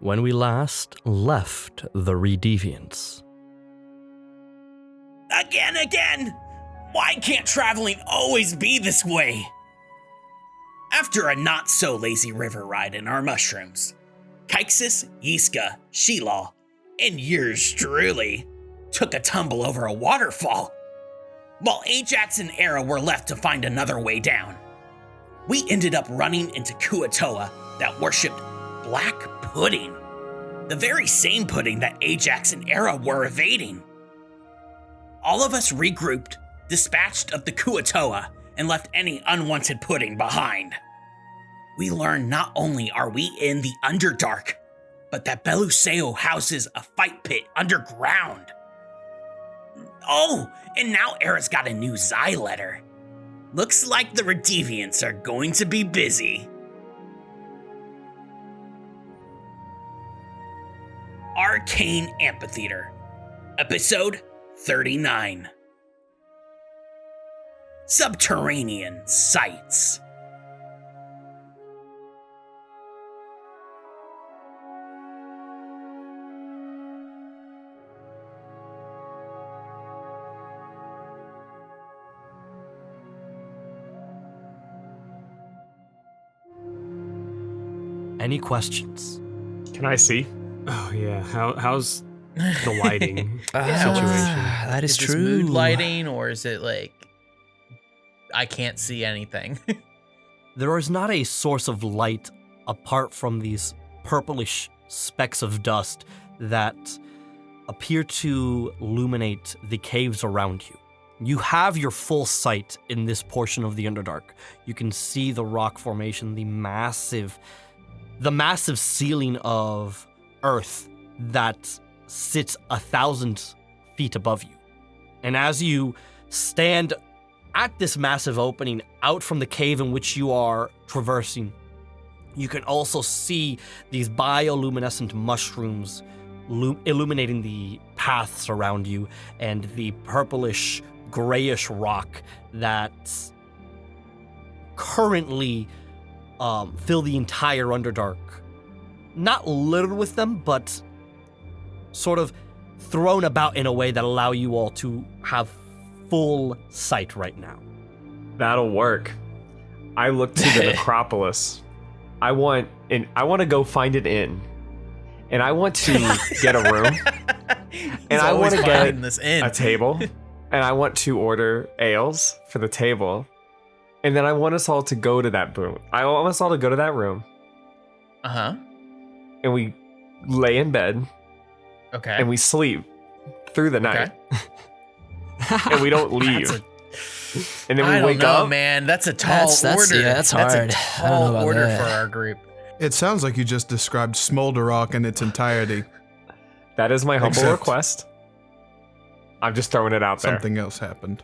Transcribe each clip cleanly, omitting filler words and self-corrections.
when we last left the Redeviants. Again! Why can't traveling always be this way? After a not-so-lazy river ride in our mushrooms, Kaixus, Yiska, Sheelal, and yours truly took a tumble over a waterfall, while Ajax and Era were left to find another way down. We ended up running into Kuatoa that worshipped black pudding, the very same pudding that Ajax and Era were evading. All of us regrouped, dispatched of the Kuatoa, and left any unwanted pudding behind. We learned not only are we in the Underdark, but that Belluseo houses a fight pit underground. Oh, and now Era's got a new Xi letter. Looks like the Redeviants are going to be busy. Arcane Amphitheatre, Episode 39. Subterranean Sights. Any questions? Can I see? Oh yeah. How's the lighting situation? That is Is true. this mood lighting, or is it like I can't see anything? There is not a source of light apart from these purplish specks of dust that appear to illuminate the caves around you. You have your full sight in this portion of the Underdark. You can see the rock formation, the massive ceiling of earth that sits 1,000 feet above you. And as you stand at this massive opening out from the cave in which you are traversing, you can also see these bioluminescent mushrooms illuminating the paths around you, and the purplish, grayish rock that currently fill the entire Underdark. Not littered with them, but sort of thrown about in a way that allow you all to have full sight right now. That'll work. I look to the necropolis. I want to go find an inn, and I want to get a room, and I want to get a table, and I want to order ales for the table, and then I want us all to go to that room. I want us all to go to that room. And we lay in bed. Okay. And we sleep through the night. Okay. And we don't leave. And then we wake up. Man, that's a tall order. Yeah, that's hard. That's a tall order for our group. It sounds like you just described Smolder Rock in its entirety. That is my humble request. I'm just throwing it out there. Something else happened.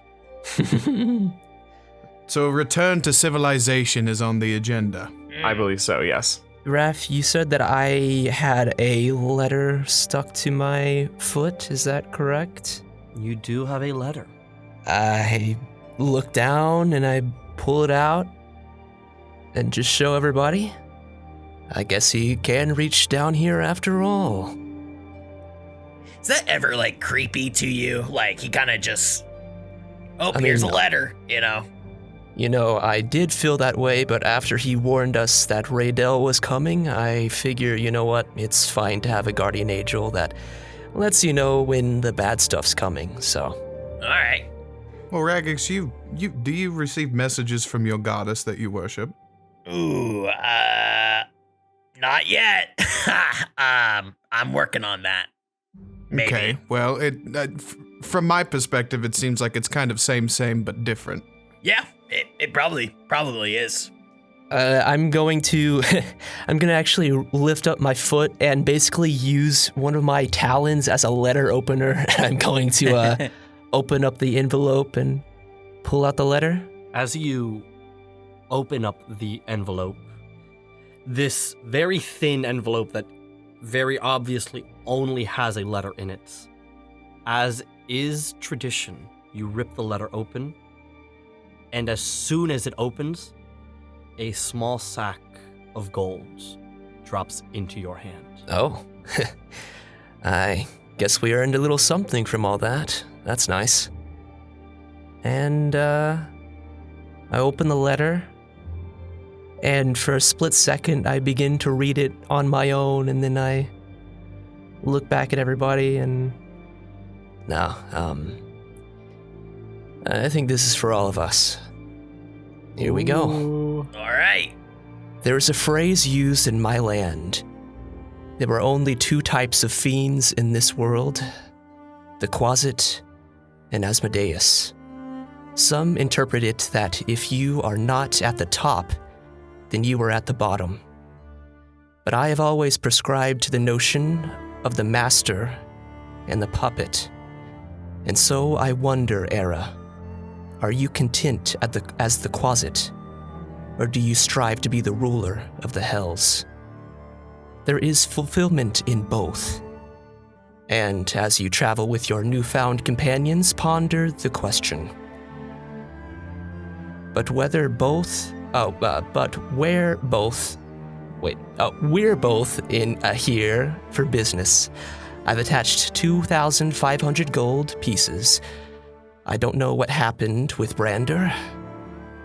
So return to civilization is on the agenda. I believe so, yes. Raph, you said that I had a letter stuck to my foot. Is that correct? You do have a letter. I look down and I pull it out and just show everybody. I guess he can reach down here after all. Is that ever, like, creepy to you? Like, he kind of just, here's a letter, you know? You know, I did feel that way, but after he warned us that Raydell was coming, I figure, you know what, it's fine to have a guardian angel that lets you know when the bad stuff's coming, so. All right. Well, Raggax, do you receive messages from your goddess that you worship? Ooh, not yet. I'm working on that. Maybe. Okay, well, from my perspective, it seems like it's kind of same, but different. Yeah, it probably is. I'm going to actually lift up my foot and basically use one of my talons as a letter opener. I'm going to open up the envelope and pull out the letter. As you open up the envelope, this very thin envelope that very obviously only has a letter in it, as is tradition, you rip the letter open, and as soon as it opens, a small sack of gold drops into your hand. Oh, I guess we earned a little something from all that. That's nice. And, I open the letter, and for a split second, I begin to read it on my own, and then I look back at everybody, and no, I think this is for all of us. Here we go. Ooh. All right. There is a phrase used in my land. There were only two types of fiends in this world, the Quasit and Asmodeus. Some interpret it that if you are not at the top, then you are at the bottom. But I have always prescribed the notion of the master and the puppet. And so I wonder, Era, are you content as the Quasit, or do you strive to be the ruler of the Hells? There is fulfillment in both. And as you travel with your newfound companions, ponder the question. We're both in here for business. I've attached 2,500 gold pieces. I don't know what happened with Brander,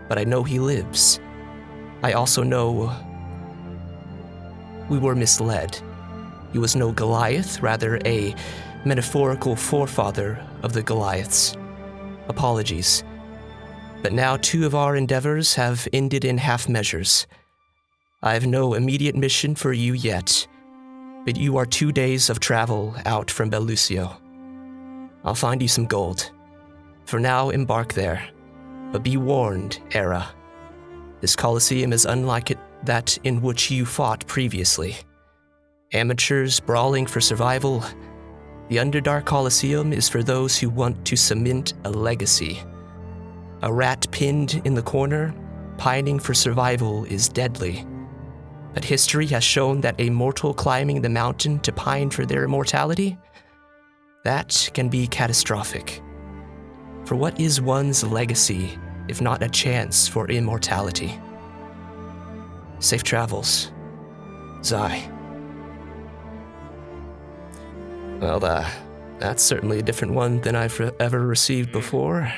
but I know he lives. I also know we were misled. He was no Goliath, rather a metaphorical forefather of the Goliaths. Apologies. But now 2 of our endeavors have ended in half measures. I have no immediate mission for you yet, but you are 2 days of travel out from Belluseo. I'll find you some gold. For now, embark there. But be warned, Era. This colosseum is unlike that in which you fought previously. Amateurs brawling for survival. The Underdark Colosseum is for those who want to cement a legacy. A rat pinned in the corner, pining for survival, is deadly. But history has shown that a mortal climbing the mountain to pine for their immortality, that can be catastrophic. For what is one's legacy if not a chance for immortality? Safe travels, Zai. Well, that's certainly a different one than I've ever received before.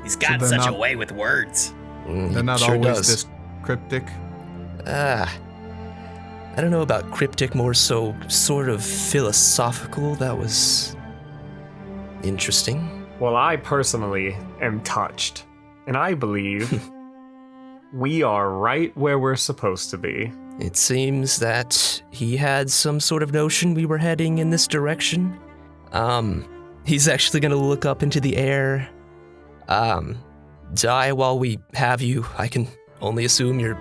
He's got they're such a not- way with words. They're not Sure always does. this cryptic. I don't know about cryptic, more so sort of philosophical. That was interesting. Well, I personally am touched, and I believe we are right where we're supposed to be. It seems that he had some sort of notion we were heading in this direction. He's actually gonna look up into the air. Zai, while we have you, I can only assume you're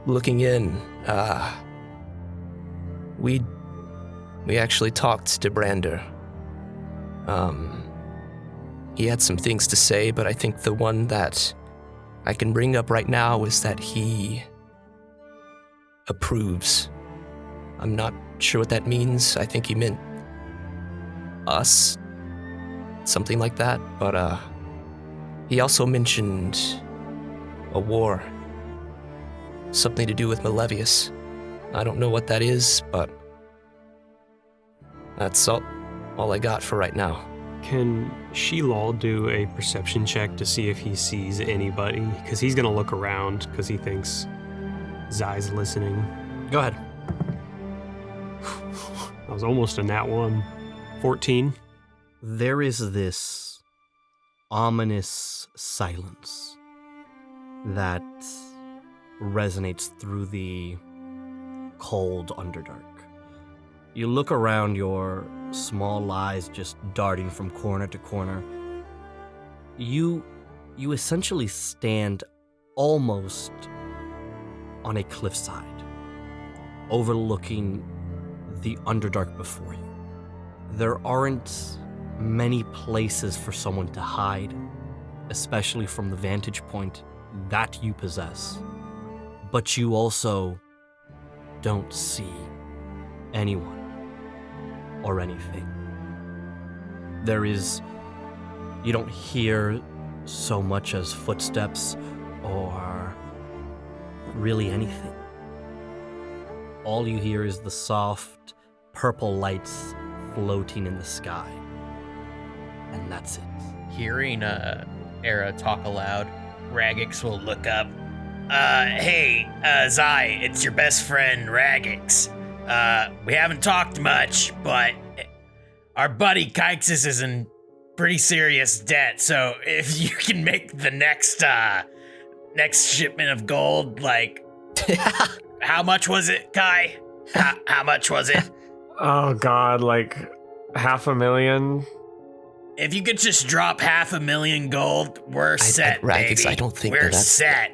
looking in. We actually talked to Brander. He had some things to say, but I think the one that I can bring up right now is that he approves. I'm not sure what that means. I think he meant us, something like that, but he also mentioned a war, something to do with Malevius. I don't know what that is, but that's all I got for right now. Can Sheelal do a perception check to see if he sees anybody? Because he's going to look around because he thinks Zai's listening. Go ahead. That was almost a nat 1. 14. There is this ominous silence that resonates through the cold Underdark. You look around, your small eyes just darting from corner to corner. You essentially stand almost on a cliffside, overlooking the Underdark before you. There aren't many places for someone to hide, especially from the vantage point that you possess. But you also don't see anyone or anything. You don't hear so much as footsteps or really anything. all you hear is the soft purple lights floating in the sky. And that's it. Hearing Era talk aloud, Raggax will look up. Hey, Zai, it's your best friend, Raggax. We haven't talked much, but our buddy Kaixus is in pretty serious debt, so if you can make the next shipment of gold, like, how much was it, Kai? How much was it? Oh God, like 500,000. If you could just drop 500,000 gold, we're set, Raggax, baby. I don't think we're that's... set.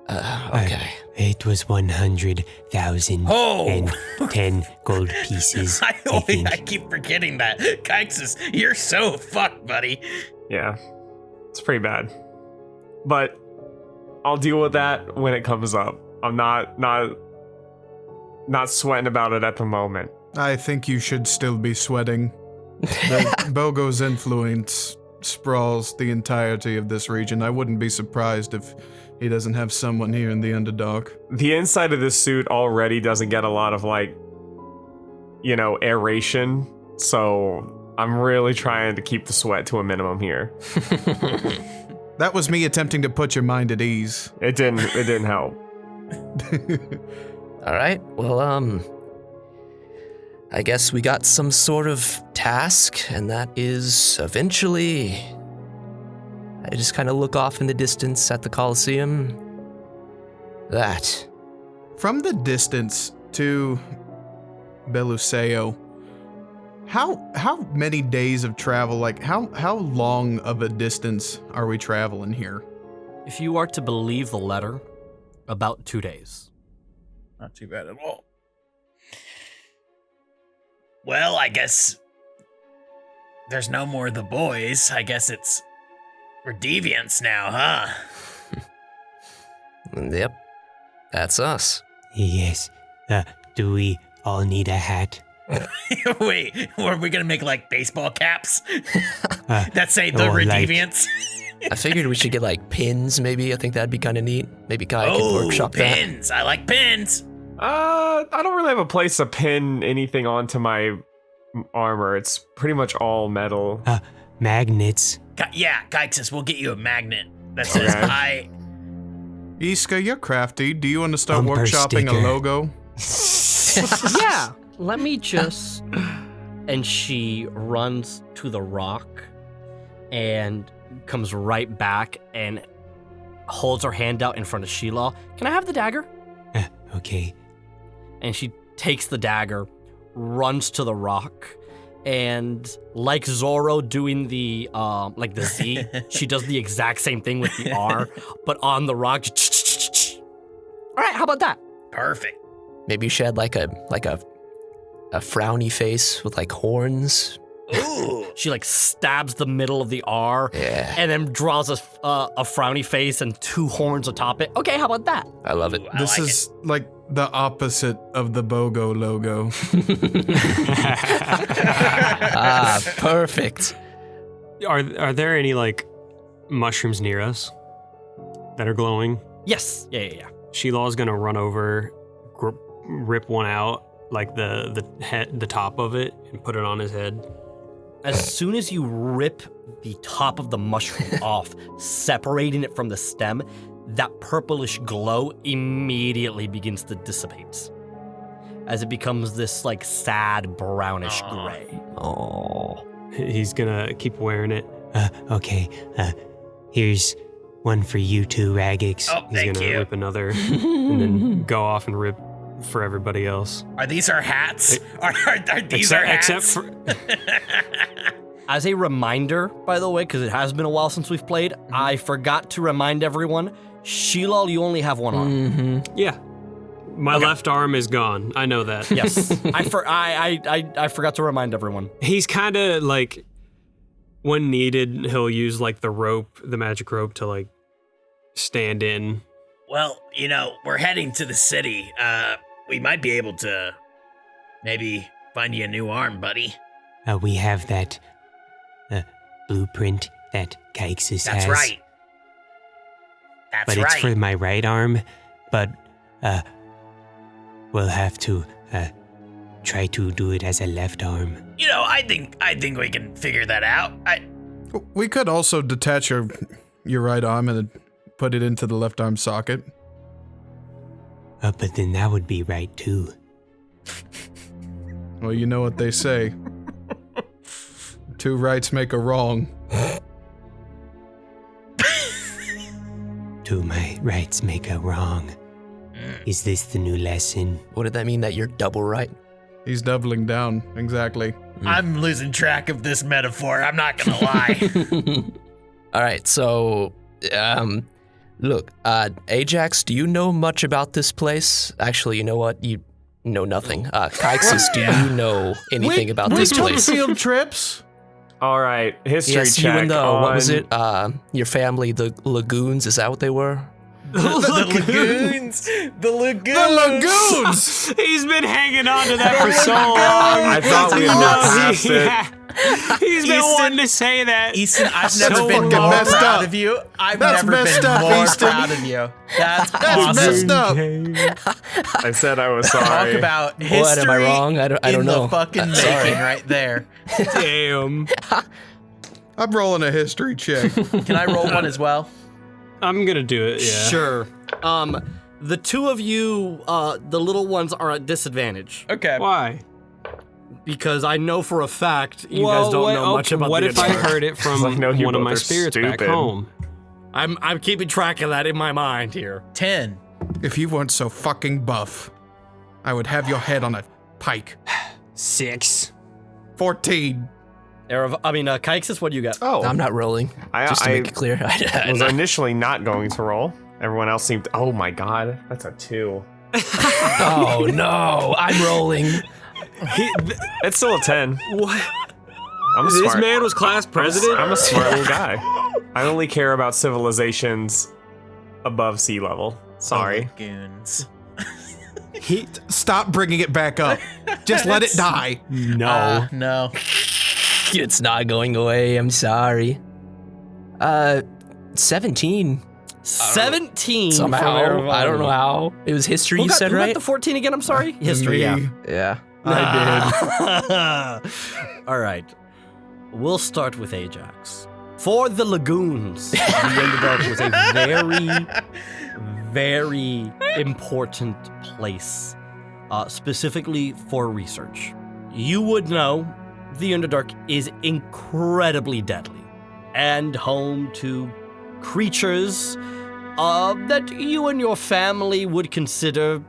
Okay. It was 100,000 Oh. and 10 gold pieces. I keep forgetting that. Kaixus, you're so fucked, buddy. Yeah, it's pretty bad. But I'll deal with that when it comes up. I'm not sweating about it at the moment. I think you should still be sweating. Bogo's influence sprawls the entirety of this region. I wouldn't be surprised if he doesn't have someone here in the Underdark. The inside of this suit already doesn't get a lot of, like, you know, aeration, so I'm really trying to keep the sweat to a minimum here. That was me attempting to put your mind at ease. It didn't help. All right. Well, I guess we got some sort of task, and that is eventually... I just kind of look off in the distance at the Colosseum. That. From the distance to Belluseo, how many days of travel, like how long of a distance are we traveling here? If you are to believe the letter, about 2 days. Not too bad at all. Well, I guess there's no more of the boys. I guess it's Redeviants now, huh? Yep. That's us. Yes. Do we all need a hat? Wait, are we gonna make like baseball caps that say the or like- Redeviants? I figured we should get like pins, maybe. I think that'd be kind of neat. Maybe Kai could workshop pins. I like pins. I don't really have a place to pin anything onto my armor. It's pretty much all metal. Magnets. Yeah, Kaixus, we'll get you a magnet that says Okay. I. Iska, you're crafty. Do you want to start Bumper workshopping sticker. a logo? Yeah, let me just... And she runs to the rock and comes right back and holds her hand out in front of Sheelal. Can I have the dagger? Okay. And she takes the dagger, runs to the rock, and like Zorro doing the like the Z, she does the exact same thing with the R, but on the rock. All right, how about that? Perfect. Maybe she had like a frowny face with like horns. Ooh. She like stabs the middle of the R, Yeah. and then draws a frowny face and 2 horns atop it. Okay, how about that? I love it. Ooh, I This like is like the opposite of the Bogo logo. Perfect. Are there any like mushrooms near us that are glowing? Yes. Yeah. Sheelal's gonna run over, rip one out, like the top of it, and put it on his head. As soon as you rip the top of the mushroom off, separating it from the stem, that purplish glow immediately begins to dissipate as it becomes this like sad brownish gray. Oh. He's gonna keep wearing it. Okay. Here's one for you too, Raggax. Oh, He's thank gonna you. rip another, and then go off and rip for everybody else. Are these our hats? Are these our hats? Except for As a reminder, by the way, because it has been a while since we've played, I forgot to remind everyone, Sheelal, you only have one arm. Mm-hmm. yeah, my left arm is gone. I know that. Yes, I forgot to remind everyone. He's kind of like, when needed, he'll use like the rope, the magic rope, to like stand in. Well, you know, we're heading to the city. We might be able to maybe find you a new arm, buddy. We have that blueprint that Kaixus has. That's right. That's But right. it's for my right arm. But we'll have to try to do it as a left arm. You know, I think we can figure that out. We could also detach your right arm and put it into the left arm socket. But then that would be right too. Well, you know what they say. 2 rights make a wrong. 2 my rights make a wrong. Is this the new lesson? What did that mean, that you're double right? He's doubling down. Exactly. I'm losing track of this metaphor. I'm not gonna lie. All right, so, look, Ajax, do you know much about this place? Actually, you know what? You know nothing. Kaixus, do you know anything about this place? We took field trips. All right, history Yes, check. you and on... what was it? Your family, the Lagoons, is that what they were? The lagoons. The lagoons. The lagoons. He's been hanging on to that for so long. I thought we had passed it. He's been Easton- wanting to say that. Easton, I've So never been fucking more messed proud up. of you. I've That's never messed been up, more Easton. proud of you. That's That's awesome. messed up. I said I was Talk sorry. about history. What, am I wrong? I don't in know. the fucking Sorry. making right there. Damn. I'm rolling a history check. Can I roll one as well? I'm gonna do it, yeah. Sure. The 2 of you, the little ones, are at disadvantage Okay. Why? because I know for a fact you guys don't know much about what the if I Underdark. heard it from I know you one of both my are spirits back stupid. home? I'm keeping track of that in my mind here. 10. If you weren't so fucking buff, I would have your head on a pike. 6. 14. Kaixus, what do you got? Oh, I'm not rolling. Just to make it clear. I was initially not going to roll. Everyone else seemed. Oh my god, that's a 2. Oh no, I'm rolling. It's still a 10. What? I'm a This smart. man was class president? I'm a smart little guy. I only care about civilizations above sea level. Sorry. Lagoons. Stop bringing it back up. Just let it die. No. No. It's not going away. I'm sorry. 17. 17 Somehow. from Aaravani. I don't know how. It was history, Who you got, said, who right? got the 14 again? I'm sorry. History, Me. yeah. Yeah. I All right. We'll start with Ajax. For the lagoons, the Underdark was a very, very important place, specifically for research. You would know the Underdark is incredibly deadly and home to creatures that you and your family would consider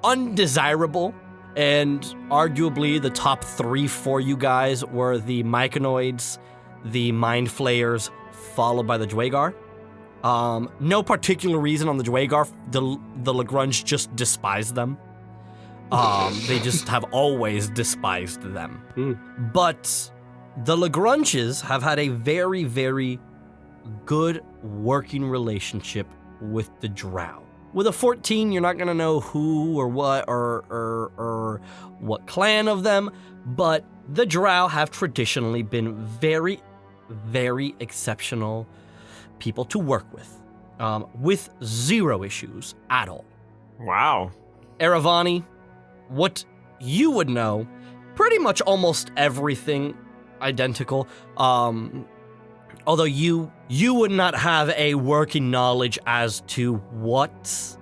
undesirable. And arguably the top 3 for you guys were the Myconoids, the Mind Flayers, followed by the Dwagar. No particular reason on the Dwagar. The Lagrange just despised them. They just have always despised them. But the Lagranges have had a very, very good working relationship with the Drow. With a 14, you're not gonna know who or what or what clan of them, but the Drow have traditionally been very, very exceptional people to work with 0 issues at all. Wow. Aaravani, what you would know, pretty much almost everything identical. Although you would not have a working knowledge as to what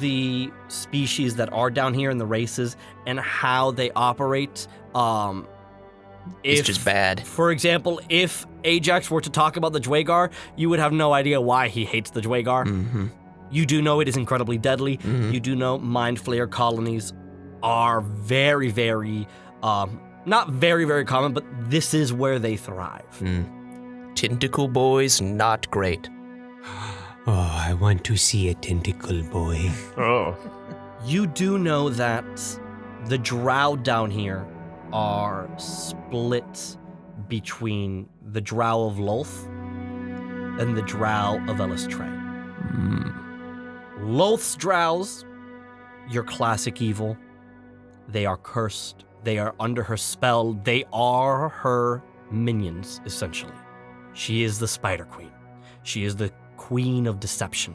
the species that are down here in the races and how they operate. It's just bad. For example, if Ajax were to talk about the Dwagar, you would have no idea why he hates the Dwagar. Mm-hmm. You do know it is incredibly deadly. Mhm. You do know Mind Flayer colonies are very, very, not very, very common, but this is where they thrive. Tentacle boys, not great. Oh, I want to see a tentacle boy. Oh. You do know that the Drow down here are split between the Drow of Lolth and the Drow of Elistray. Lolth's Drows, your classic evil. They are cursed. They are under her spell. They are her minions, essentially. She is the Spider Queen. She is the Queen of Deception.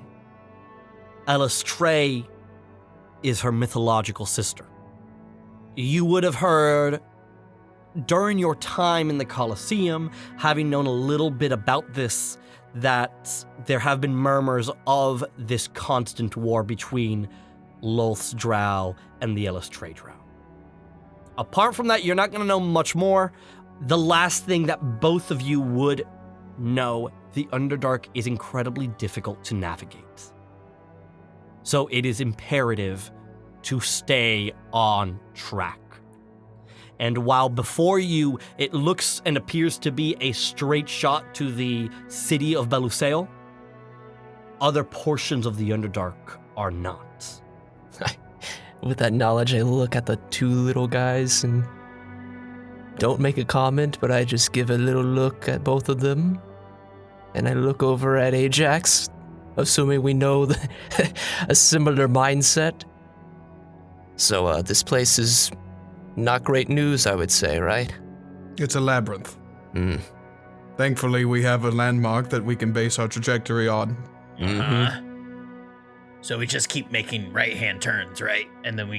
Elistray is her mythological sister. You would have heard during your time in the Colosseum, having known a little bit about this, that there have been murmurs of this constant war between Lolth's Drow and the Ellis-Trey Drow. Apart from that, you're not going to know much more. The last thing that both of you would know, the Underdark is incredibly difficult to navigate. So it is imperative to stay on track. And while before you, it looks and appears to be a straight shot to the city of Belluseo, other portions of the Underdark are not. With that knowledge, I look at the two little guys and don't make a comment, but I just give a little look at both of them. And I look over at Ajax, assuming we know a similar mindset. So this place is not great news, I would say, right? It's a labyrinth. Thankfully, we have a landmark that we can base our trajectory on. Uh-huh. So we just keep making right-hand turns, right? And then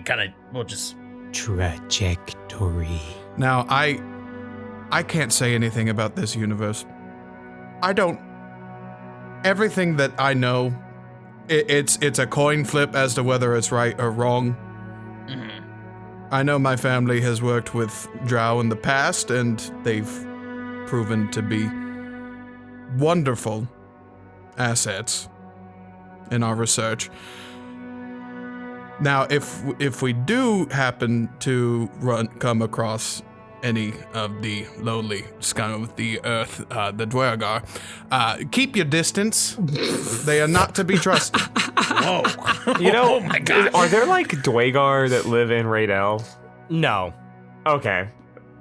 we'll just... Trajectory. Now, I can't say anything about this universe. Everything that I know, it's a coin flip as to whether it's right or wrong. Mhm. I know my family has worked with Drow in the past, and they've proven to be wonderful assets in our research. Now, if we do happen to come across any of the lowly scum of the earth, the Dwergar, keep your distance. They are not to be trusted. Whoa. You know, Oh my God. are there like Dwergar that live in Raidel? No. Okay.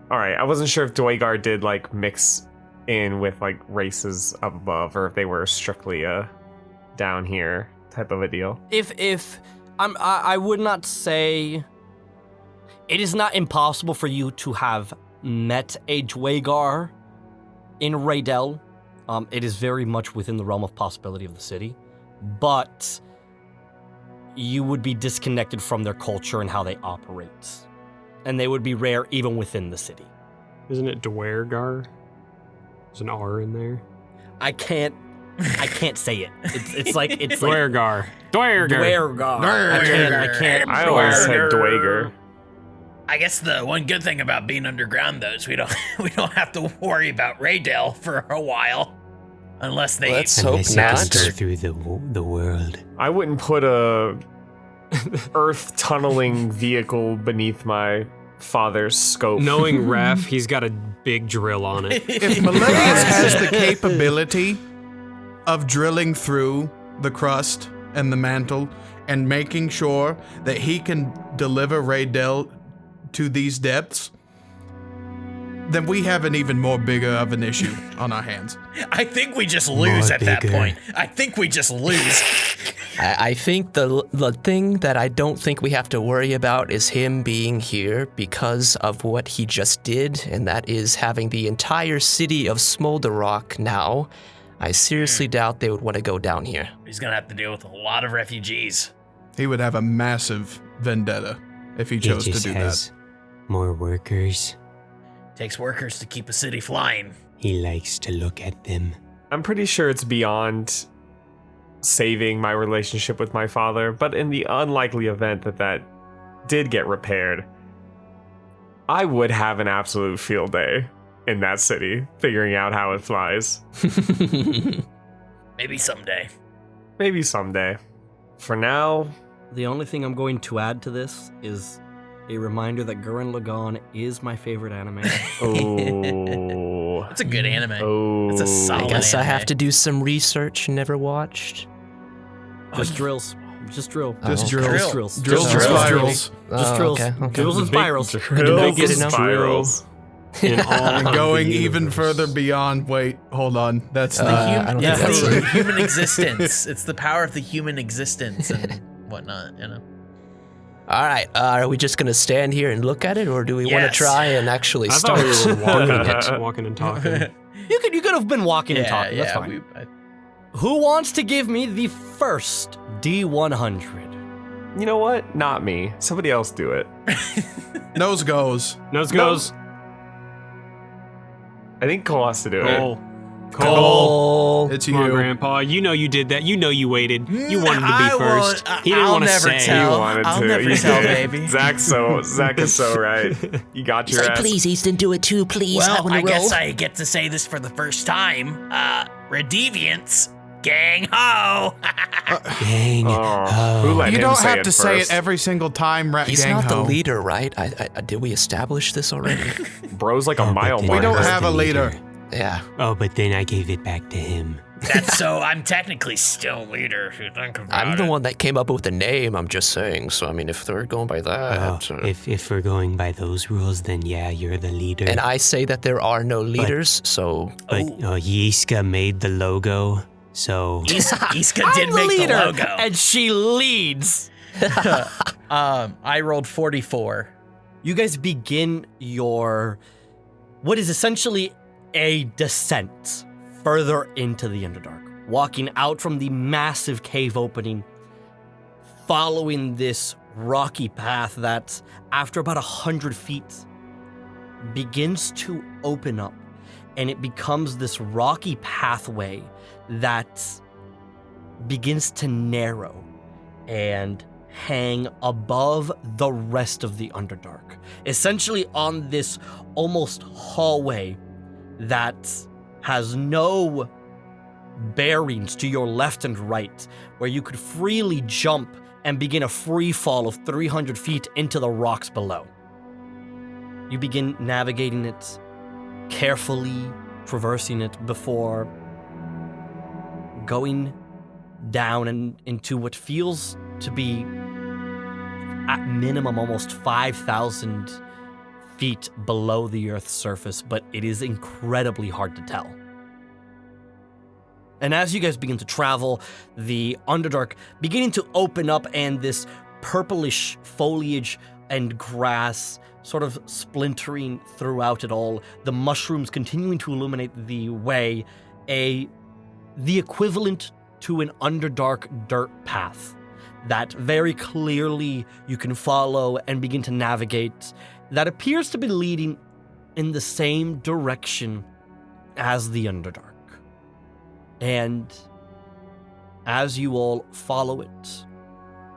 All right. I wasn't sure if Dwergar did like mix in with like races up above, or if they were strictly a down here type of a deal. I would not say it is not impossible for you to have met a Dwergar in Raidel. It is very much within the realm of possibility of the city, but you would be disconnected from their culture and how they operate, and they would be rare even within the city. Isn't it Dwergar? There's an R in there. I can't say it. It's like Dwergar. Dwergar. I can't. I always said Dwergar. I guess the one good thing about being underground, though, is we don't have to worry about Raidel for a while, unless they. Let's hope Unless you can not. go through the world. I wouldn't put a earth tunneling vehicle beneath my father's scope. Knowing Raf, he's got a big drill on it. If Millennius has the capability of drilling through the crust and the mantle and making sure that he can deliver Raidel to these depths, then we have an even more bigger of an issue on our hands. I think we just lose More at that bigger. point. I think we just lose. I think the thing that I don't think we have to worry about is him being here because of what he just did, and that is having the entire city of Smolderrock now. I seriously doubt they would want to go down here. He's gonna have to deal with a lot of refugees. He would have a massive vendetta if he He chose to just do has more workers. Takes workers to keep a city flying. He likes to look at them. I'm pretty sure it's beyond saving my relationship with my father, but in the unlikely event that did get repaired, I would have an absolute field day in that city, figuring out how it flies. Maybe someday. Maybe someday. For now, The only thing I'm going to add to this is a reminder that Gurren Lagann is my favorite anime. oh, It's a good anime. oh, It's a solid I guess I anime. have to do some research. Never watched. Just drills. Just drill. Just Oh, drills. Drill. Drills. Drills and Drills. spirals. Just drills. Okay. Drills and spirals. Drills Good to and know. spirals. In all And of going the even universe. further beyond. Wait, hold on. That's I the. don't It's think that's the right. human existence. It's the power of the human existence and whatnot, you know. All right. Are we just gonna stand here and look at it, or do we want to Yes. try and actually I thought start we were doing it? walking and talking. You could have been walking and talking. That's fine. Who wants to give me the first D100? You know what? Not me. Somebody else do it. Nose goes. Nose goes. I think Cole has to do it. Cole. It's Come on, you. Grandpa. You know you did that. You know you waited. You wanted to be first. He didn't I'll want to never say. tell. You wanted I'll to. never You tell, did. baby. Zach is so right. You got your ass. Please, Easton, do it too, please. Well, wanna I guess roll. I get to say this for the first time. Redeviants, gang ho! Dang. Who let You him don't say have it to say first? it every single time, He's gang not the ho. leader, right? Did we establish this already? Bro's like a mile but then We don't marker. have a leader. Yeah. Oh, but then I gave it back to him. That's so I'm technically still leader if you think about I'm it. the one that came up with the name, I'm just saying. So, I mean, if they're going by Oh, that. if we're going by those rules, then yeah, you're the leader. And I say that there are no leaders, so. But Yiska made the logo, so Iska did I'm the make leader, the logo. and she leads. I rolled 44. You guys begin your what is essentially a descent further into the Underdark, walking out from the massive cave opening, following this rocky path that, after about 100 feet, begins to open up, and it becomes this rocky pathway that begins to narrow and hang above the rest of the Underdark, essentially on this almost hallway that has no bearings to your left and right, where you could freely jump and begin a free fall of 300 feet into the rocks below. You begin navigating it, carefully traversing it before going down and into what feels to be at minimum almost 5,000 feet below the Earth's surface, but it is incredibly hard to tell. And as you guys begin to travel, the Underdark beginning to open up, and this purplish foliage and grass sort of splintering throughout it all, the mushrooms continuing to illuminate the way, the equivalent to an Underdark dirt path that very clearly you can follow and begin to navigate, that appears to be leading in the same direction as the Underdark. And as you all follow it,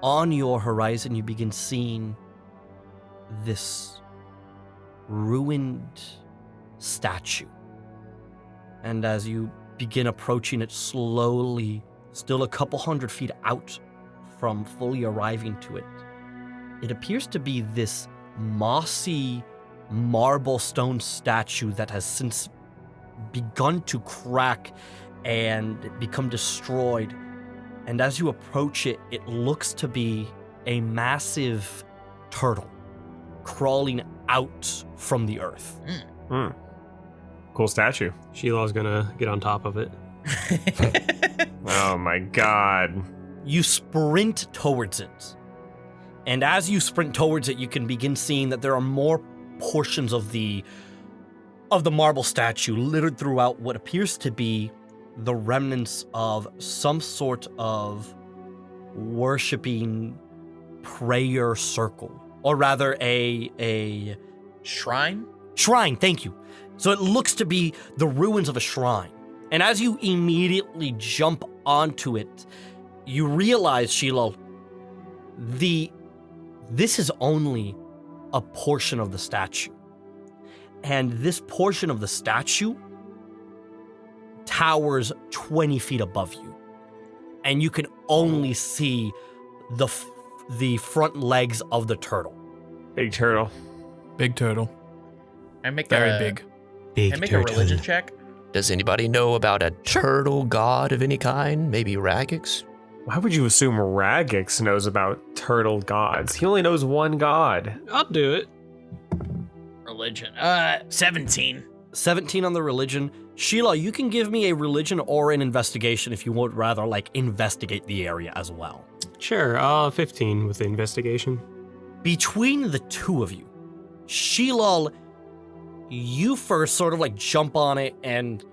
on your horizon you begin seeing this ruined statue. And as you begin approaching it slowly, still a couple hundred feet out from fully arriving to it, it appears to be this mossy marble stone statue that has since begun to crack and become destroyed. And as you approach it, it looks to be a massive turtle crawling out from the earth. Cool statue. Sheelaw's gonna get on top of it. Oh my god. You sprint towards it. And as you sprint towards it, you can begin seeing that there are more portions of the marble statue littered throughout what appears to be the remnants of some sort of worshipping prayer circle, or rather a Shrine? shrine, thank you. So it looks to be the ruins of a shrine. And as you immediately jump onto it, you realize, Sheelal, this is only a portion of the statue. And this portion of the statue towers 20 feet above you. And you can only see the front legs of the turtle. Big turtle. Big turtle. I make Very big. Big I make turtle. a religion check. Does anybody know about a turtle god of any kind? Maybe Raggax? Why would you assume Raggax knows about turtle gods? He only knows one god. I'll do it. Religion. 17. 17 on the religion. Sheila, you can give me a religion or an investigation if you would rather investigate the area as well. Sure, 15 with the investigation. Between the two of you, Sheila, you first sort of jump on it, and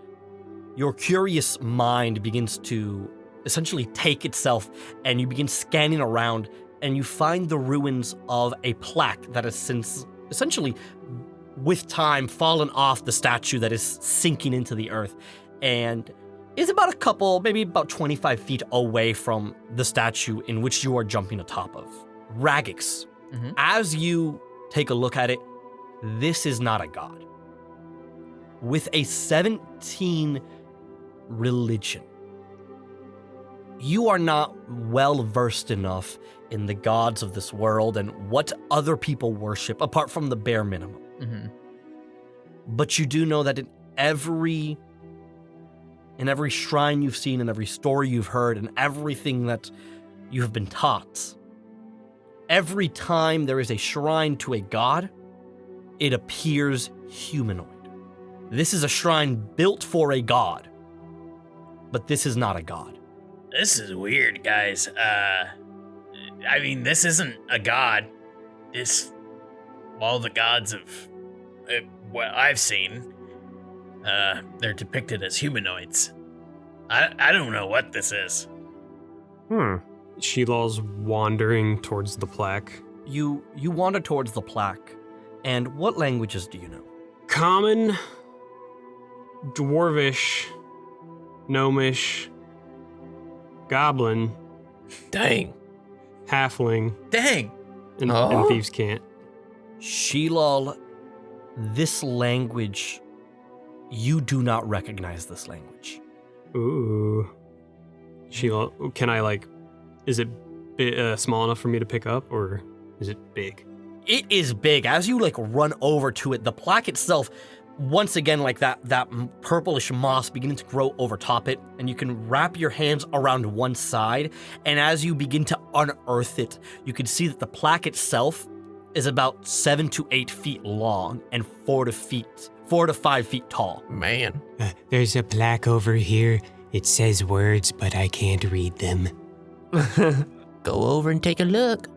your curious mind begins to essentially take itself, and you begin scanning around, and you find the ruins of a plaque that has since, essentially, with time, fallen off the statue that is sinking into the earth, and is about maybe about 25 feet away from the statue in which you are jumping atop of. Raggax, as you take a look at it, this is not a god. With a 17 religion, you are not well versed enough in the gods of this world and what other people worship, apart from the bare minimum. But you do know that in every shrine you've seen, in every story you've heard, and everything that you have been taught, every time there is a shrine to a god, it appears humanoid. This is a shrine built for a god, but this is not a god. This is weird, guys. I mean, this isn't a god. All the gods of what I've seen, they're depicted as humanoids. I don't know what this is. Sheelal's wandering towards the plaque. You wander towards the plaque, and what languages do you know? Common, Dwarvish, Gnomish, Goblin, Dang. Halfling, Dang. and Thieves' Cant. Sheelal, this language, you do not recognize this language. Ooh. Sheelal, can I, is it small enough for me to pick up, or is it big? It is big. As you run over to it, the plaque itself, once again, that purplish moss beginning to grow over top it, and you can wrap your hands around one side, and as you begin to unearth it, you can see that the plaque itself is about 7 to 8 feet long and 4 to 5 feet tall. Man. There's a plaque over here. It says words, but I can't read them. Go over and take a look.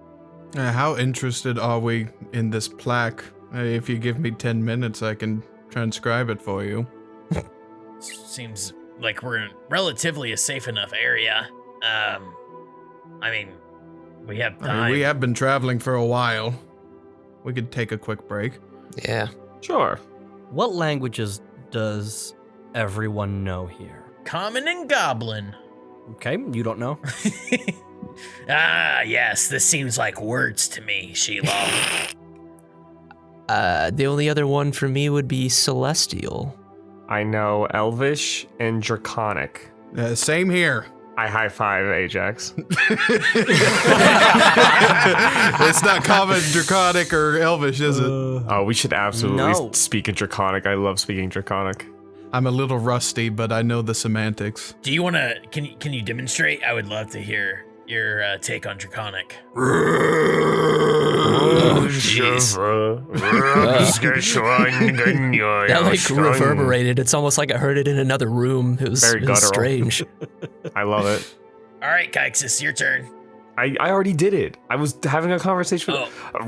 How interested are we in this plaque? If you give me 10 minutes, I can transcribe it for you. Seems like we're in relatively a safe enough area. I mean, we have time. We have been traveling for a while. We could take a quick break. Yeah. Sure. What languages does everyone know here? Common and Goblin. Okay, you don't know? Yes, this seems like words to me, Sheelal. The only other one for me would be Celestial. I know Elvish and Draconic. Same here. I high five Ajax. It's not common, Draconic, or Elvish, is it? Oh, we should absolutely No. speak in Draconic. I love speaking Draconic. I'm a little rusty, but I know the semantics. Do you want to? Can you demonstrate? I would love to hear your take on Draconic. That reverberated. It's almost like I heard it in another room. It was, Very it was guttural. strange. I love it. All right, Kaixus, your turn. I already did it. I was having a conversation with All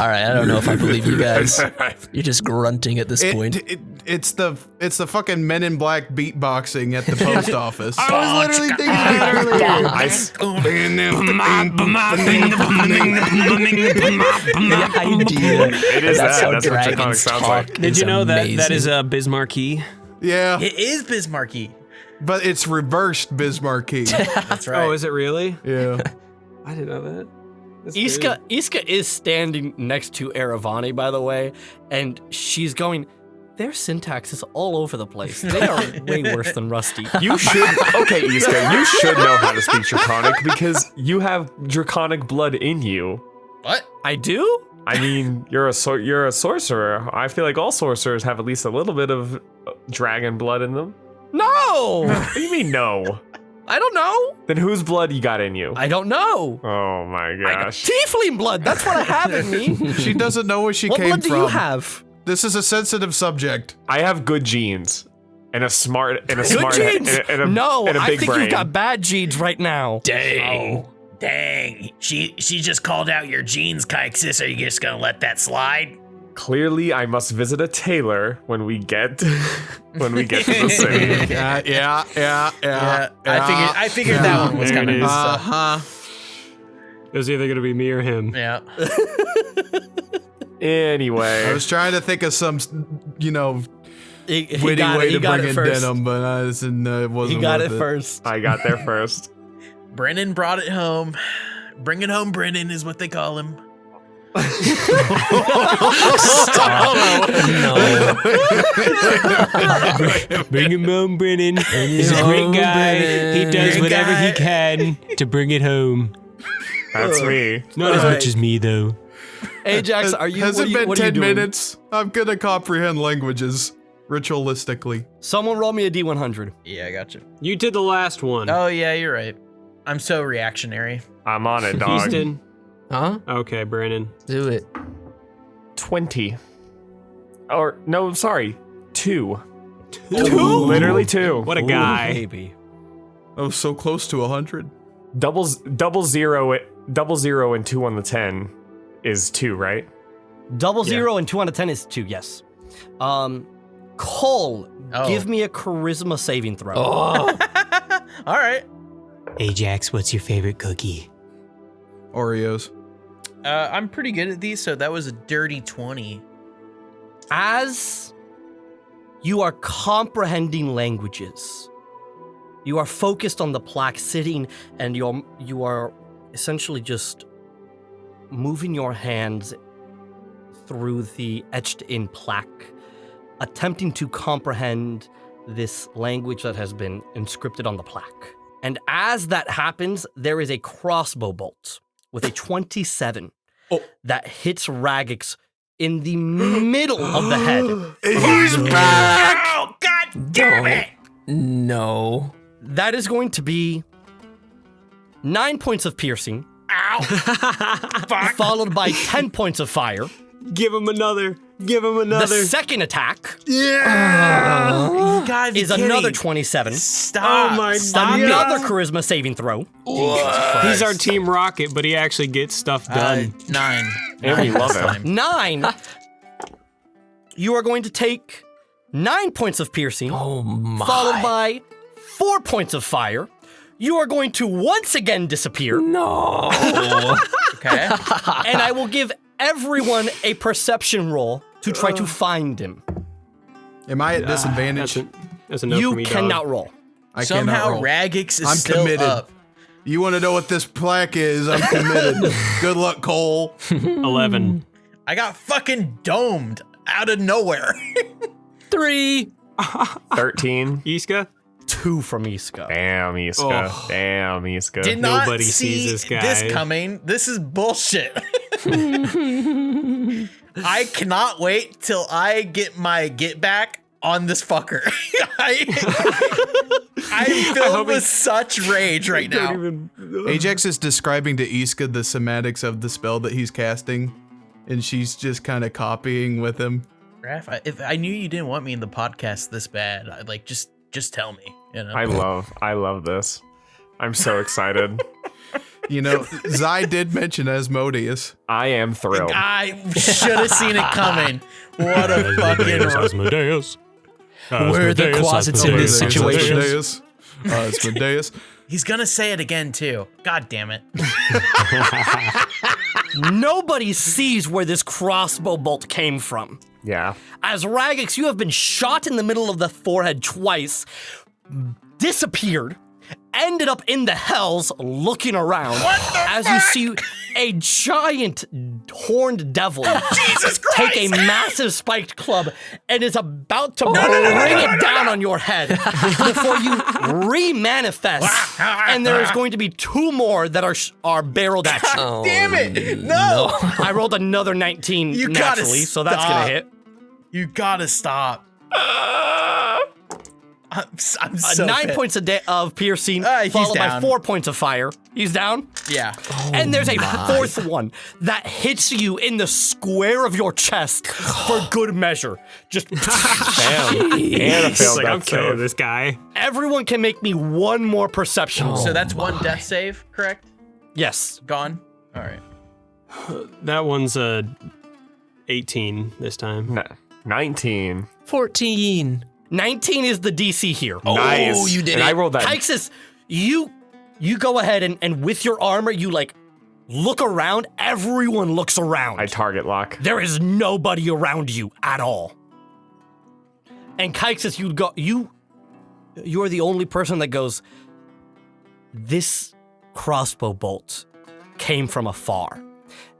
right, I don't know if I believe you guys. You're just grunting at this point. It's the fucking Men in Black beatboxing at the post office. I was literally thinking that The idea. It is That's that. how That's what Draconic dragons sounds talk. like. Did you know that is amazing. a Bismarcky? Yeah, It is Bismarcky. but it's reversed Bismarcky. That's right. Oh, is it really? Yeah. I didn't know that. That's Iska is standing next to Aaravani, by the way, and she's going, their syntax is all over the place. They are way worse than Rusty. You should, okay, Iska, you should know how to speak Draconic because you have Draconic blood in you. What? I do? I mean, you're a sorcerer. I feel like all sorcerers have at least a little bit of dragon blood in them. No! What do you mean no? I don't know. Then whose blood you got in you? I don't know. Oh my I got gosh. tiefling blood. That's what I have in me. She doesn't know where she What came blood from. do you have? This is a sensitive subject. I have good genes and a smart Good head genes? and a No, and a I big think brain. you've got bad genes right now. Dang. Oh, dang. She just called out your genes, Kaixus. Are you just gonna let that slide? Clearly, I must visit a tailor when we get to the city. Yeah. I figured that one was There it coming. is. Uh-huh. It was either going to be me or him. Yeah. Anyway, I was trying to think of some, He witty got way it, to he got bring it in first. denim, but it wasn't He got worth it first. I got there first. Brennan brought it home. Bringing home Brennan is what they call him. Bring him home, Brennen. He's a great guy. He does whatever he can to bring it home. That's me. Not as much as me, though. Ajax, are you? Has what it are you- been what are you 10 doing? minutes? I'm gonna comprehend languages ritualistically. Someone roll me a D100. Yeah, I got you. You did the last one. Oh, yeah, you're right. I'm so reactionary. I'm on it, dog. Easton. Huh? Okay, Brennen. Do it. 20. Or, no, sorry. 2. Literally 2. What a guy. Baby. Oh, so close to 100. Double zero and 2 on the 10 is 2, right? Double zero and 2 on a 10 is 2. Yes. Cole, Oh. give me a charisma saving throw. All right. Ajax, what's your favorite cookie? Oreos. I'm pretty good at these, so that was a dirty 20. As you are comprehending languages, you are focused on the plaque sitting, and you are essentially just moving your hands through the etched-in plaque, attempting to comprehend this language that has been inscripted on the plaque. And as that happens, there is a crossbow bolt with a 27 that hits Raggax in the middle of the head. He's back! Oh, God damn it! No. That is going to be 9 points of piercing, Ow! Fuck! followed by 10 points of fire. Give him another. Give him The another. second attack You gotta be is kidding. another 27. Stop! Oh my Stop! Another charisma saving throw. He's our Team Rocket, but he actually gets stuff done. 9. And we love this him. time. 9. You are going to take 9 points of piercing, Oh my. followed by 4 points of fire. You are going to once again disappear, No. Okay. and I will give everyone a perception roll to try to find him. Am I at disadvantage? That's a no You for me, cannot dog. roll. I cannot Somehow roll. Raggax is I'm still committed. up. You want to know what this plaque is? I'm committed. Good luck, Cole. 11. I got fucking domed out of nowhere. 3. 13. Iska? 2 from Iska. Damn, Iska. Oh. Damn, Iska. Did not Nobody see sees this guy. this coming. This is bullshit. I cannot wait till I get my get back on this fucker. I'm filled with such rage right now. Ajax is describing to Iska the semantics of the spell that he's casting, and she's just kind of copying with him. Raph, if I knew you didn't want me in the podcast this bad, I'd like just tell me. You know. I love this. I'm so excited. You know, Zai did mention Asmodeus. I am thrilled. I should have seen it coming. What a fucking. Asmodeus. Where are the closets in this situation? Asmodeus. He's gonna say it again too. God damn it. Nobody sees where this crossbow bolt came from. Yeah. As Raggax, you have been shot in the middle of the forehead twice, disappeared, ended up in the hells looking around as you see a giant horned devil take a massive spiked club and is about to bring it down on your head before you re-manifest. And there is going to be 2 more that are barreled at you. Oh, Damn it! No! I rolled another 19 You gotta naturally, so that's stop. gonna hit. You gotta stop. I'm so 9 pissed. points of piercing, He's followed down. by 4 points of fire. He's down. Yeah. And there's a 4th one that hits you in the square of your chest for good measure. Just Damn. And I He's failed like, I'm that killing save. this guy. everyone can make me 1 more perception roll. So that's 1 death save, correct? Yes. Gone? All right. That one's a 18 this time. 19. 14. 19 is the DC here. Nice. you did and it. I rolled that. Kaixus, you go ahead and with your armor, you like look around. Everyone looks around. I target lock. There is nobody around you at all. And Kaixus, you are the only person that goes, this crossbow bolt came from afar.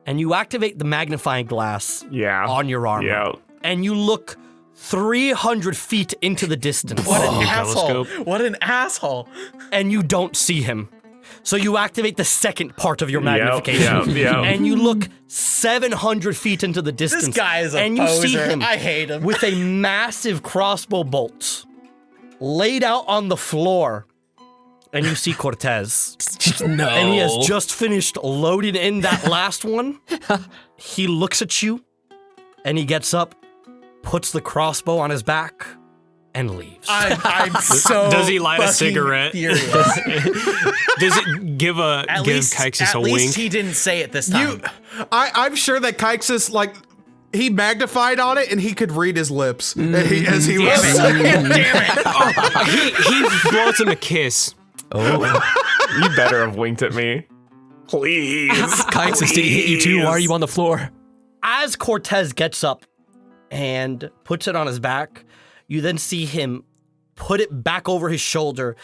And you activate the magnifying glass on your armor. Yeah. And you look 300 feet into the distance. What an New asshole. telescope. What an asshole. And you don't see him. So you activate the second part of your magnification. Yep. And you look 700 feet into the distance. This guy is a and poser. You see him I hate him. with a massive crossbow bolt laid out on the floor. And you see Cortez. No. And he has just finished loading in that last one. He looks at you, and he gets up, puts the crossbow on his back, and leaves. I'm so Does he light a fucking cigarette? furious. Does it give Kaixus a at least wink? he didn't say it this time. I'm sure that Kaixus, like, he magnified on it and he could read his lips as he was saying. He blows him a kiss. Oh. You better have winked at me. Please. Kaixus, did he hit you too? Why are you on the floor? As Cortez gets up and puts it on his back, you then see him put it back over his shoulder,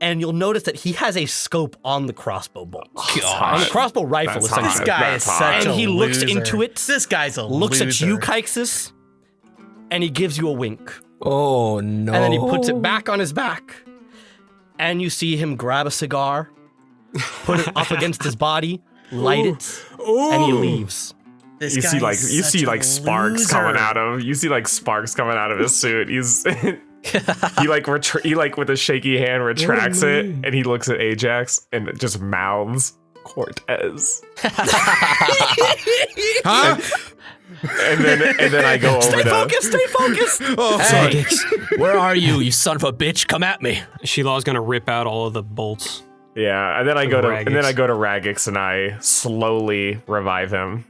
and you'll notice that he has a scope on the crossbow bolt. On the crossbow rifle, That's essentially. This guy That's is hot. such And a he looks loser. into it, This guy's a looks loser. at you, Kaixus, and he gives you a wink. Oh, no. And then he puts it back on his back, and you see him grab a cigar, put it up against his body, light it, and he leaves. This You guy see is like such a sparks coming loser. out of. You see like sparks coming out of his suit. He's he like with a shaky hand retracts it, and he looks at Ajax and just mouths Cortez. Huh? And then I go over Stay to focused! Oh, Hey, where are you, you son of a bitch? Come at me. Sheelaw's gonna rip out all of the bolts. yeah, and then I go to Raggax. Raggax and I slowly revive him.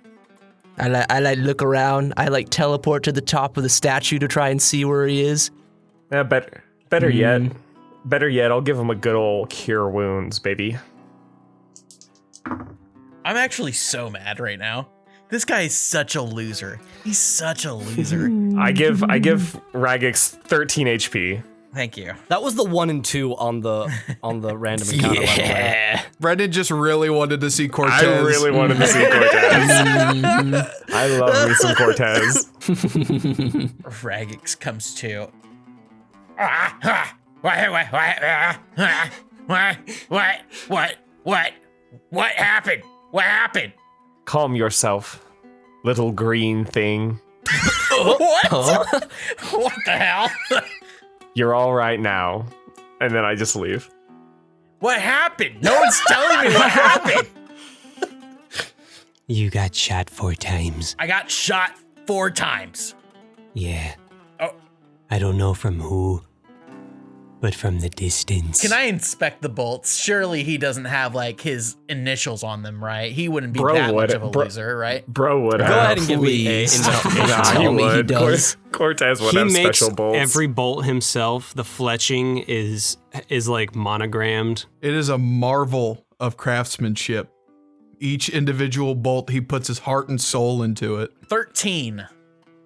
I like look around. I like teleport to the top of the statue to try and see where he is. Yeah, better yet, I'll give him a good old cure wounds, baby. I'm actually so mad right now. This guy is such a loser. He's such a loser. I give Raggax 13 HP. Thank you. That was the 1 and 2 on the random encounter, by the way. Yeah. Brendan just really wanted to see Cortez. I really wanted to see Cortez. I love me some Cortez. Raggax comes to. What happened? What happened? Calm yourself, little green thing. What? What the hell? You're all right now. And then I just leave. What happened? No one's telling me what happened. You got shot 4 times. I got shot 4 times. Yeah. Oh. I don't know from who, but from the distance. Can I inspect the bolts? Surely he doesn't have like his initials on them, right? He wouldn't be Bro that would. much of a Bro- loser, right? Bro would Go have. ahead and give me a Please. investigation. Nah, Tell he me he would. does. Cortez would He have makes special bolts. every bolt himself. The fletching is like monogrammed. It is a marvel of craftsmanship. Each individual bolt, he puts his heart and soul into it. 13.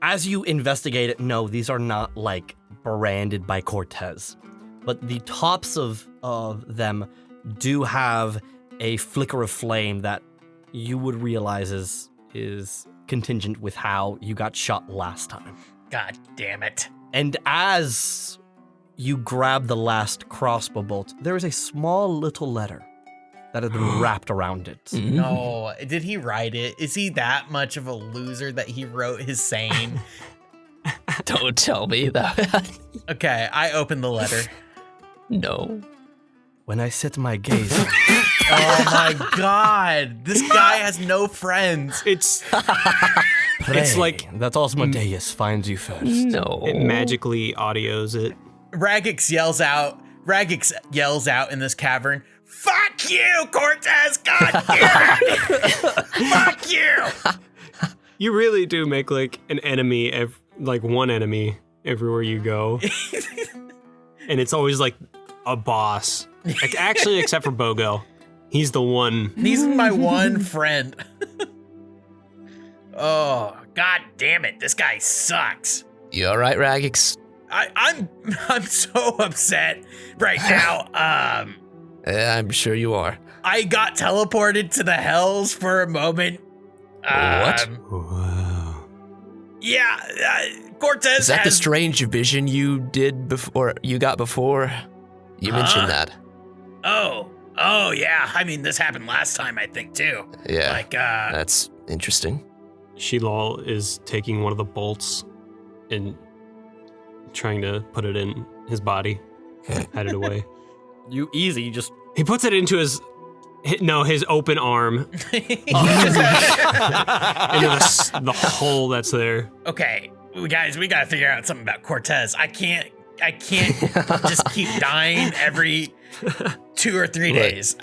As you investigate it, no, these are not like branded by Cortez, but the tops of them do have a flicker of flame that you would realize is contingent with how you got shot last time. God damn it. And as you grab the last crossbow bolt, there is a small little letter that has been wrapped around it. No, did he write it? Is he that much of a loser that he wrote his saying? Don't tell me that. Okay, I opened the letter. No. When I set my gaze, Oh my god, this guy has no friends. It's pray like that Osmodeus finds you first. No. it magically audios it. Raggax yells out in this cavern, "Fuck you, Cortez! God damn it! Fuck you!" You really do make like an enemy, one enemy everywhere you go. And it's always like a boss. Like, actually, except for Bogo. He's the one. He's my one friend. Oh, god damn it. This guy sucks. You all right, Raggax? I'm so upset right now. Yeah, I'm sure you are. I got teleported to the hells for a moment. What? Whoa. Yeah, Cortez Is that the has... strange vision you did before? You got before? You mentioned that. Oh, yeah. I mean, this happened last time, I think, too. Yeah. Like, That's interesting. Sheelal is taking one of the bolts and trying to put it in his body, hide it away. You easy, just He puts it into his open arm into the hole that's there. Okay, guys, we gotta figure out something about Cortez. I can't just keep dying every 2 or 3 days.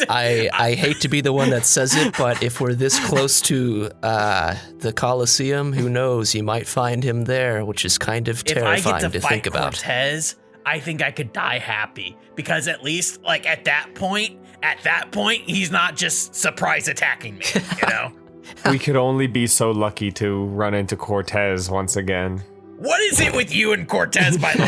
I hate to be the one that says it, but if we're this close to the Colosseum, who knows? You might find him there, which is kind of terrifying if I get to think fight about. Cortez, I think I could die happy because at least, like at that point, he's not just surprise attacking me. You know. We could only be so lucky to run into Cortez once again. What is it with you and Cortez, by the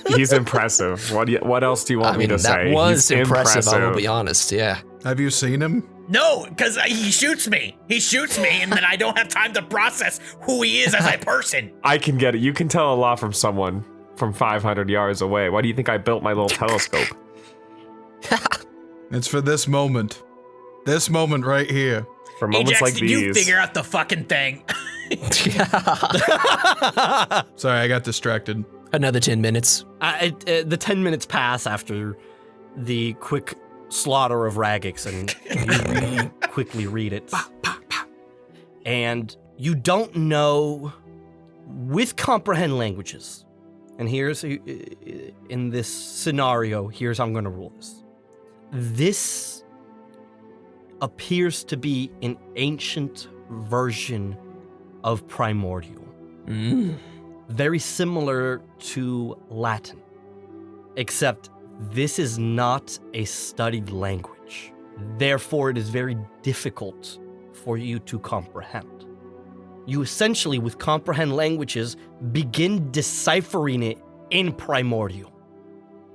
way? He's impressive. What else do you want me to say? That was He's impressive, I will be honest, yeah. Have you seen him? No, because he shoots me. And then I don't have time to process who he is as a person. I can get it. You can tell a lot from someone from 500 yards away. Why do you think I built my little telescope? It's for this moment. This moment right here. For moments Ajax, like did these. you figure out the fucking thing? Sorry, I got distracted. Another 10 minutes. the 10 minutes pass after the quick slaughter of Raggax, and you really quickly read it. And you don't know with comprehend languages. And here's, in this scenario, here's how I'm going to rule this. This appears to be an ancient version of primordial. Very similar to Latin, except this is not a studied language. Therefore, it is very difficult for you to comprehend. You essentially, with comprehend languages, begin deciphering it in primordial.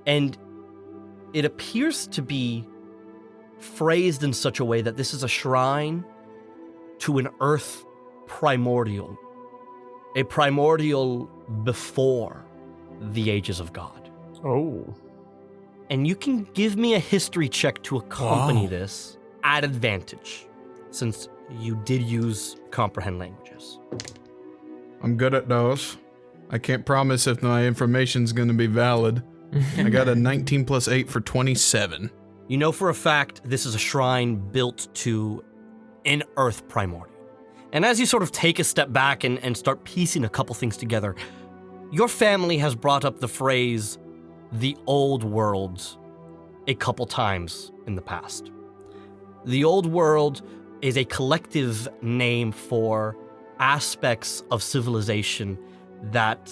And it appears to be phrased in such a way that this is a shrine to an earth primordial. A primordial before the ages of God. Oh. And you can give me a history check to accompany this at advantage, since you did use comprehend languages. I'm good at those. I can't promise if my information's gonna be valid. I got a 19 plus 8 for 27. You know for a fact this is a shrine built to an earth primordial. And as you sort of take a step back and start piecing a couple things together, your family has brought up the phrase, the old world, a couple times in the past. The old world is a collective name for aspects of civilization that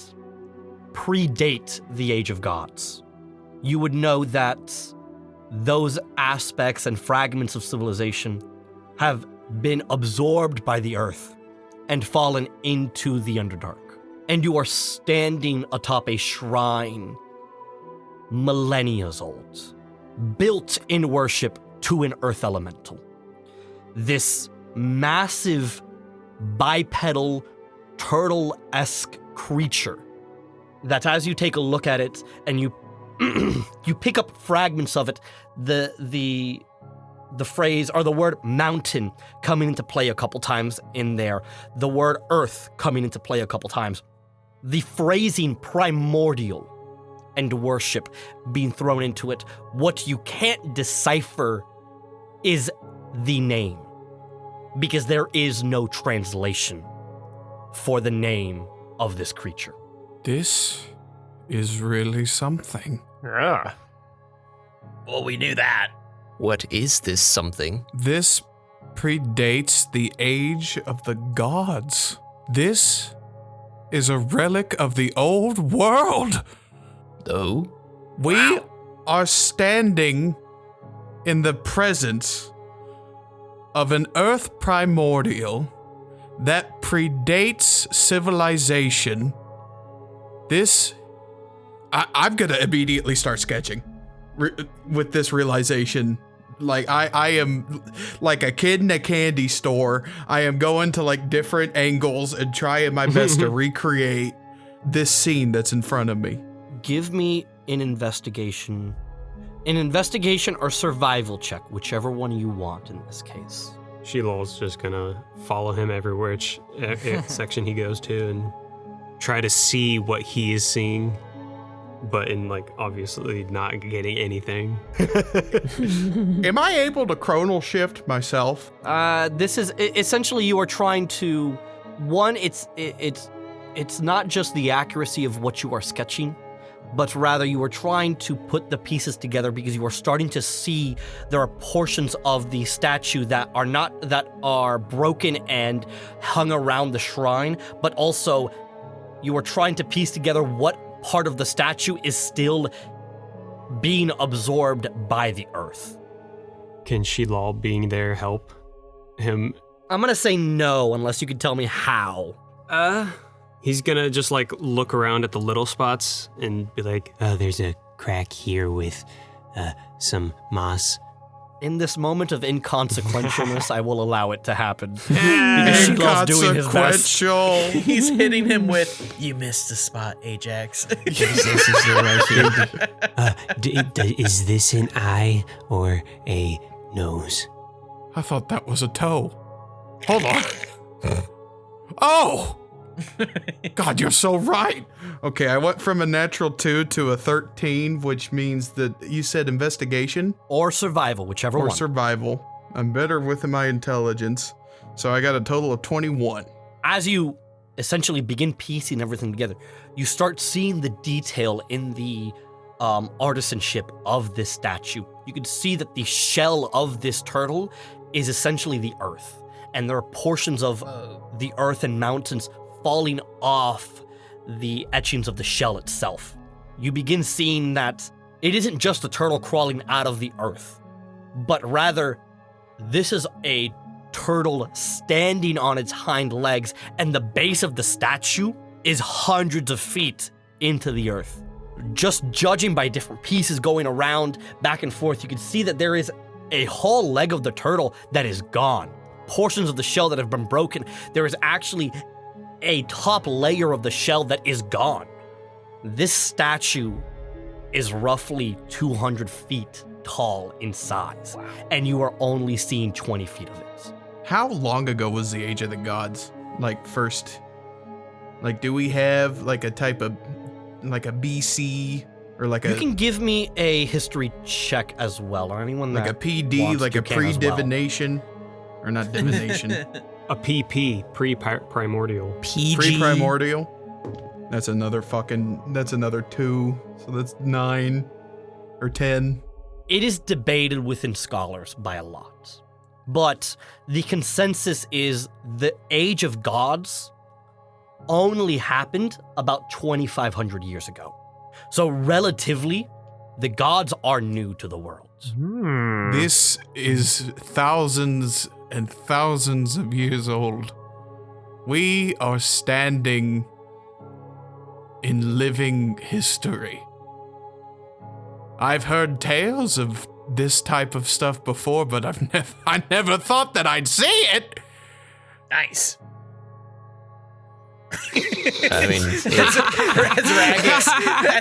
predate the Age of Gods. You would know that those aspects and fragments of civilization have been absorbed by the earth and fallen into the Underdark. And you are standing atop a shrine millennia old, built in worship to an earth elemental. This massive bipedal turtle-esque creature that as you take a look at it and you you pick up fragments of it, the phrase or the word mountain coming into play a couple times in there, the word earth coming into play a couple times, the phrasing primordial and worship being thrown into it. What you can't decipher is the name, because there is no translation for the name of this creature. This is really something. Yeah. Well, we knew that. What is this something? This predates the age of the gods. This is a relic of the old world. Oh? We are standing in the presence of an earth primordial that predates civilization. I'm gonna immediately start sketching with this realization. Like, I am like a kid in a candy store. I am going to like different angles and trying my best to recreate this scene that's in front of me. Give me an investigation or survival check, whichever one you want in this case. Sheelal's just gonna follow him everywhere section he goes to and try to see what he is seeing, but in like obviously not getting anything. Am I able to chronal shift myself? This is essentially you are trying to it's not just the accuracy of what you are sketching, but rather you are trying to put the pieces together because you are starting to see there are portions of the statue that are broken and hung around the shrine, but also you are trying to piece together what part of the statue is still being absorbed by the earth. Can Sheelal being there help him? I'm gonna say no unless you can tell me how. He's gonna just like look around at the little spots and be like, Oh, there's a crack here with some moss. In this moment of inconsequentialness, I will allow it to happen. Because Sheelal's doing his best. Inconsequential. He's hitting him with, you missed a spot, Ajax. Is this an eye or a nose? I thought that was a toe. Hold on. Oh! God, you're so right. Okay, I went from a natural 2 to a 13, which means that you said investigation? Or survival, whichever Or one. survival. I'm better with my intelligence. So I got a total of 21. As you essentially begin piecing everything together, you start seeing the detail in the artisanship of this statue. You can see that the shell of this turtle is essentially the earth. And there are portions of the earth and mountains falling off the etchings of the shell itself. You begin seeing that it isn't just a turtle crawling out of the earth, but rather this is a turtle standing on its hind legs, and the base of the statue is hundreds of feet into the earth. Just judging by different pieces going around back and forth, you can see that there is a whole leg of the turtle that is gone. Portions of the shell that have been broken. There is actually a top layer of the shell that is gone. This statue is roughly 200 feet tall in size, and you are only seeing 20 feet of it. How long ago was the Age of the Gods? Like, first? Like, do we have, like, a type of, like, a BC, or like You a... can give me a history check as well, or anyone like that a PD, wants like to a can as well. pre-divination? Or not divination. a PP, pre-primordial. PG. Pre-primordial? That's another 2, so that's 9 or 10. It is debated within scholars by a lot, but the consensus is the Age of Gods only happened about 2,500 years ago. So relatively, the gods are new to the world. This is thousands and thousands of years old. We are standing in living history. I've heard tales of this type of stuff before, but I never thought that I'd see it. Nice. I mean, as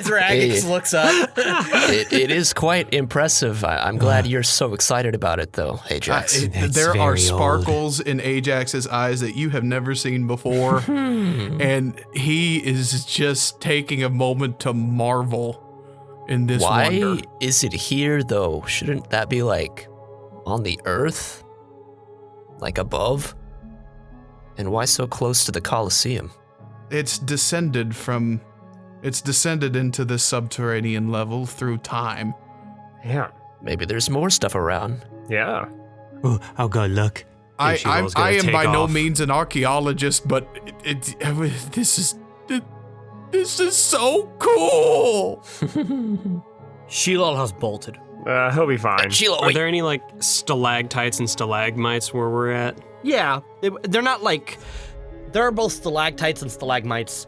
Raggax looks up. it is quite impressive. I'm glad you're so excited about it, though, Ajax. That's There are very sparkles in Ajax's eyes that you have never seen before, and he is just taking a moment to marvel in this Why wonder. is it here, though? Shouldn't that be, like, on the earth? Like, above? And why so close to the Colosseum? It's descended into the subterranean level through time. Yeah. Maybe there's more stuff around. Yeah. Oh, I'll go look. I Sheelal gonna am take by no off. means an archaeologist, but this is so cool. Sheelal has bolted. He'll be fine. Sheelal, Are wait. there any like stalactites and stalagmites where we're at? Yeah, they're not like. There are both stalactites and stalagmites.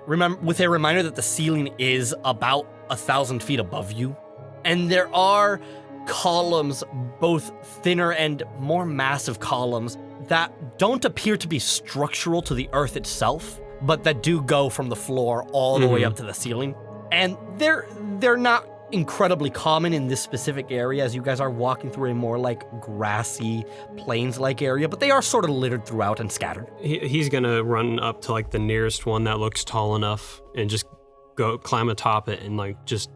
Remember, with a reminder that the ceiling is about 1,000 feet above you, and there are columns, both thinner and more massive columns, that don't appear to be structural to the earth itself, but that do go from the floor all the way up to the ceiling. And they're not incredibly common in this specific area, as you guys are walking through a more like grassy, plains-like area, but they are sort of littered throughout and scattered. He's gonna run up to like the nearest one that looks tall enough and just go climb atop it and like just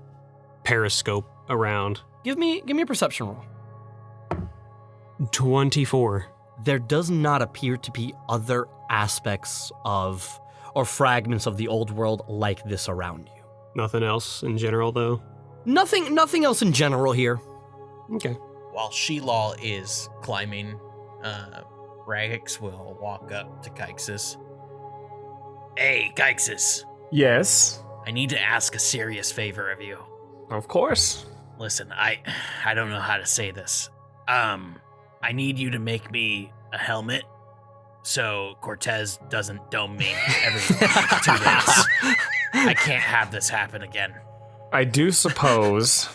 periscope around. Give me a perception roll. 24. There does not appear to be other aspects of or fragments of the old world like this around you. Nothing else in general though. Nothing else in general here. Okay. While Sheelal is climbing, Raggax will walk up to Kaixus. Hey, Kaixus, Yes, I need to ask a serious favor of you. of course. Listen, I don't know how to say this. I need you to make me a helmet so Cortez doesn't dome me every 2 days. I can't have this happen again. I do suppose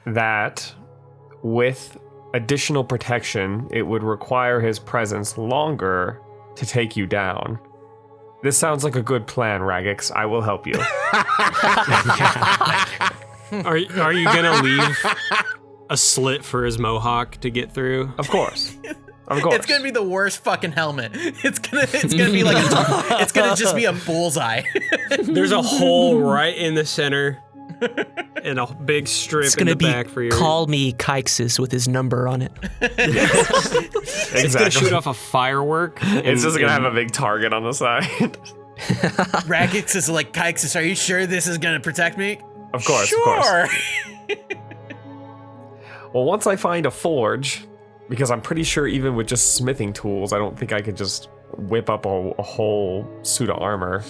that with additional protection, it would require his presence longer to take you down. This sounds like a good plan, Raggax. I will help you. Are you gonna leave a slit for his mohawk to get through? Of course. Of course. It's gonna be the worst fucking helmet. It's gonna be like it's gonna just be a bullseye. There's a hole right in the center and a big strip It's in gonna the be back for your. call me Kaixus with his number on it. It's gonna shoot off a firework. It's just gonna have a big target on the side. Raggax is like, Kaixus, are you sure this is gonna protect me? Of course, sure. of course. Well, once I find a forge, because I'm pretty sure even with just smithing tools, I don't think I could just whip up a whole suit of armor.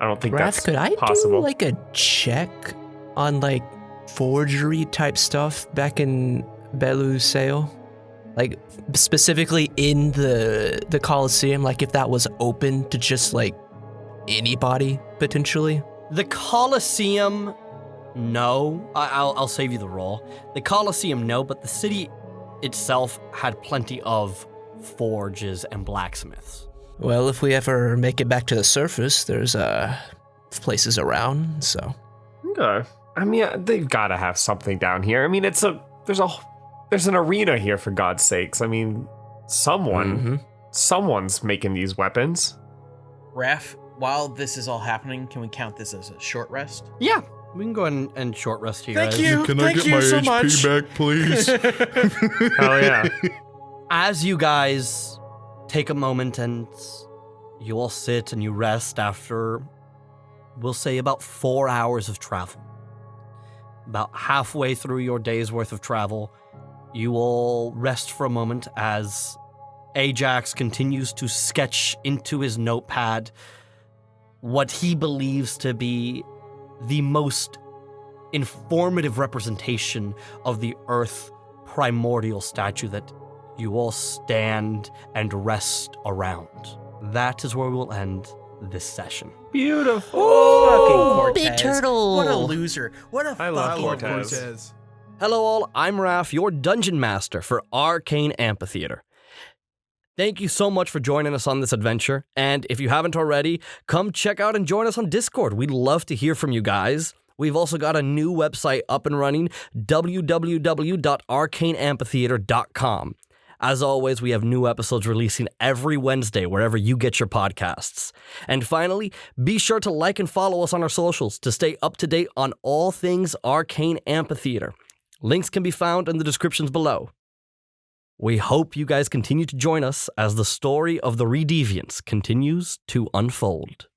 I don't think Wrath, that's could I possible. do like a check on like forgery type stuff back in Belluseo? Like specifically in the Colosseum, like if that was open to just like anybody potentially? The Colosseum, no. I'll save you the roll. The Colosseum, no, but the city itself had plenty of forges and blacksmiths. Well, if we ever make it back to the surface, there's places around, so. Okay. I mean, they've got to have something down here. I mean, there's an arena here for God's sakes. I mean, someone's making these weapons. Raph, while this is all happening, can we count this as a short rest? Yeah, we can go ahead and short rest here. Thank guys. you. Can I Thank get you my so HP much. back, please? Hell yeah. As you guys take a moment and you all sit and you rest after, we'll say, about 4 hours of travel. About halfway through your day's worth of travel, you all rest for a moment as Ajax continues to sketch into his notepad what he believes to be the most informative representation of the Earth primordial statue that you all stand and rest around. That is where we will end this session. Beautiful. Fucking Cortez. big turtle. What a loser. What a I love fucking Cortez. loser. Hello all, I'm Raph, your Dungeon Master for Arcane Amphitheatre. Thank you so much for joining us on this adventure, and if you haven't already, come check out and join us on Discord. We'd love to hear from you guys. We've also got a new website up and running, www.arcaneamphitheatre.com. As always, we have new episodes releasing every Wednesday wherever you get your podcasts. And finally, be sure to like and follow us on our socials to stay up to date on all things Arcane Amphitheatre. Links can be found in the descriptions below. We hope you guys continue to join us as the story of the Redeviants continues to unfold.